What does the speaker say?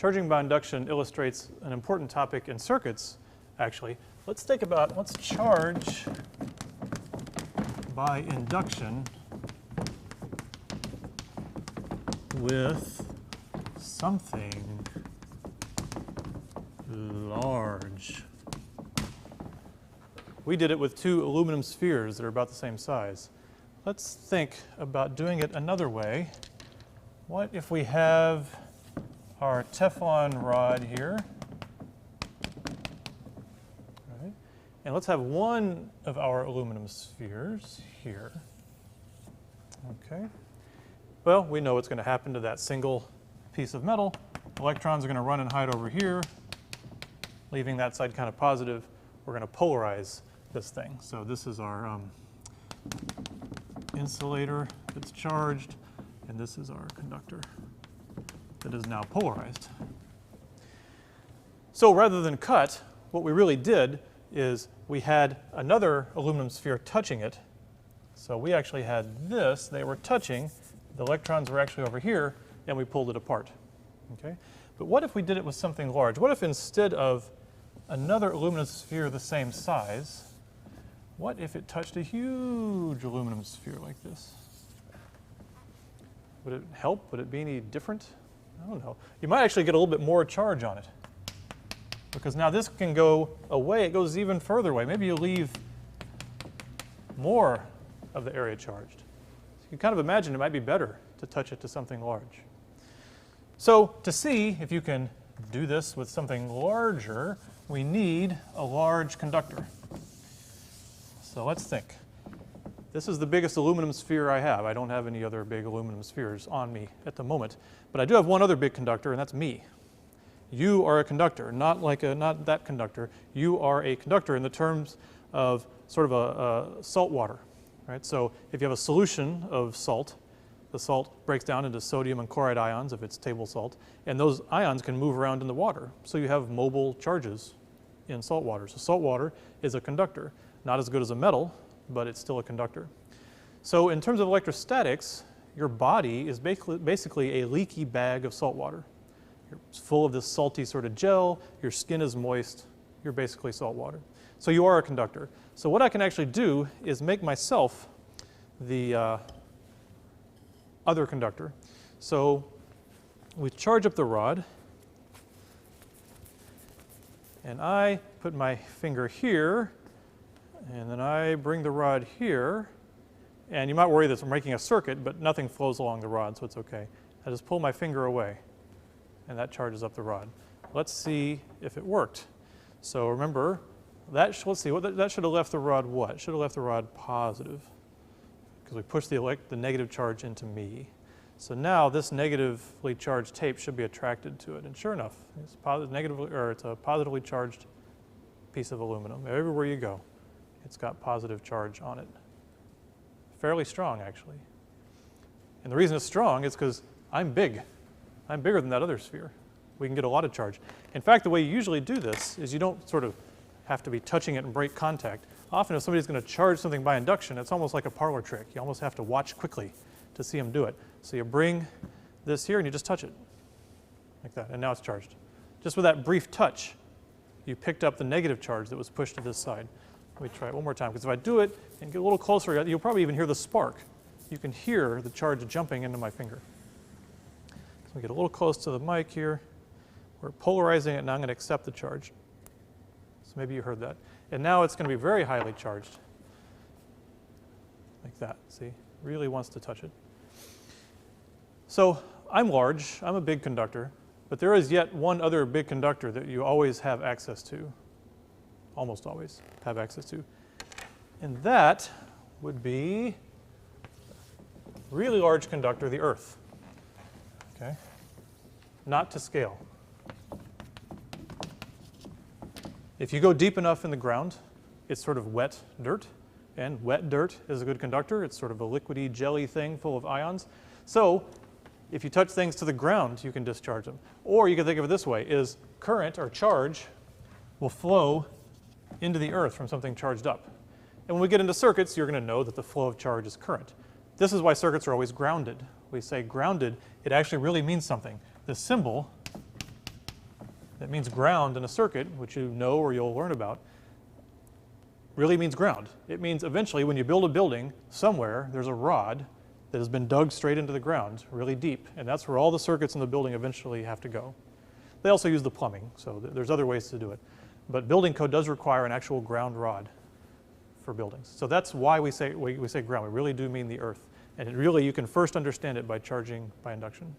charging by induction illustrates an important topic in circuits, actually. Let's charge by induction with something large. We did it with two aluminum spheres that are about the same size. Let's think about doing it another way. What if we have our Teflon rod here, right? And let's have one of our aluminum spheres here. Okay. Well, we know what's going to happen to that single piece of metal. Electrons are going to run and hide over here, leaving that side kind of positive. We're going to polarize this thing. So this is our insulator that's charged, and this is our conductor that is now polarized. So rather than cut, what we really did is we had another aluminum sphere touching it. So we actually had this, they were touching, the electrons were actually over here, and we pulled it apart. Okay? But what if we did it with something large? What if instead of another aluminum sphere the same size, what if it touched a huge aluminum sphere like this? Would it help? Would it be any different? I don't know. You might actually get a little bit more charge on it, because now this can go away. It goes even further away. Maybe you leave more of the area charged. So you can kind of imagine it might be better to touch it to something large. So to see if you can do this with something larger, we need a large conductor. So let's think. This is the biggest aluminum sphere I have. I don't have any other big aluminum spheres on me at the moment, but I do have one other big conductor, and that's me. You are a conductor, not that conductor. You are a conductor in the terms of sort of a salt water, right? So if you have a solution of salt, the salt breaks down into sodium and chloride ions if it's table salt, and those ions can move around in the water. So you have mobile charges in salt water. So salt water is a conductor. Not as good as a metal, but it's still a conductor. So in terms of electrostatics, your body is basically a leaky bag of salt water. It's full of this salty sort of gel, your skin is moist, you're basically salt water. So you are a conductor. So what I can actually do is make myself the other conductor. So we charge up the rod, and I put my finger here, and then I bring the rod here, and you might worry that I'm making a circuit, but nothing flows along the rod, so it's okay. I just pull my finger away, and that charges up the rod. Let's see if it worked. So remember, that should have left the rod what? It should have left the rod positive, because we pushed the negative charge into me. So now this negatively charged tape should be attracted to it, and sure enough, it's a positively charged piece of aluminum. Everywhere you go, it's got positive charge on it. Fairly strong, actually. And the reason it's strong is because I'm big. I'm bigger than that other sphere. We can get a lot of charge. In fact, the way you usually do this is you don't sort of have to be touching it and break contact. Often if somebody's going to charge something by induction, it's almost like a parlor trick. You almost have to watch quickly to see them do it. So you bring this here and you just touch it like that, and now it's charged. Just with that brief touch, you picked up the negative charge that was pushed to this side. Let me try it one more time, because if I do it and get a little closer, you'll probably even hear the spark. You can hear the charge jumping into my finger. So we get a little close to the mic here. We're polarizing it, now I'm going to accept the charge. So maybe you heard that. And now it's going to be very highly charged. Like that, see? Really wants to touch it. So I'm large, I'm a big conductor, but there is yet one other big conductor that you always have access to. Almost always have access to. And that would be a really large conductor, the Earth. Okay? Not to scale. If you go deep enough in the ground, it's sort of wet dirt, and wet dirt is a good conductor. It's sort of a liquidy, jelly thing full of ions. So if you touch things to the ground, you can discharge them. Or you can think of it this way, is current or charge will flow into the earth from something charged up. And when we get into circuits, you're going to know that the flow of charge is current. This is why circuits are always grounded. We say grounded, it actually really means something. The symbol That means ground in a circuit, which you know or you'll learn about, really means ground. It means eventually when you build a building somewhere, there's a rod that has been dug straight into the ground, really deep, and that's where all the circuits in the building eventually have to go. They also use the plumbing, so there's other ways to do it. But building code does require an actual ground rod for buildings. So that's why we say ground. We really do mean the earth. And it really, you can first understand it by charging by induction.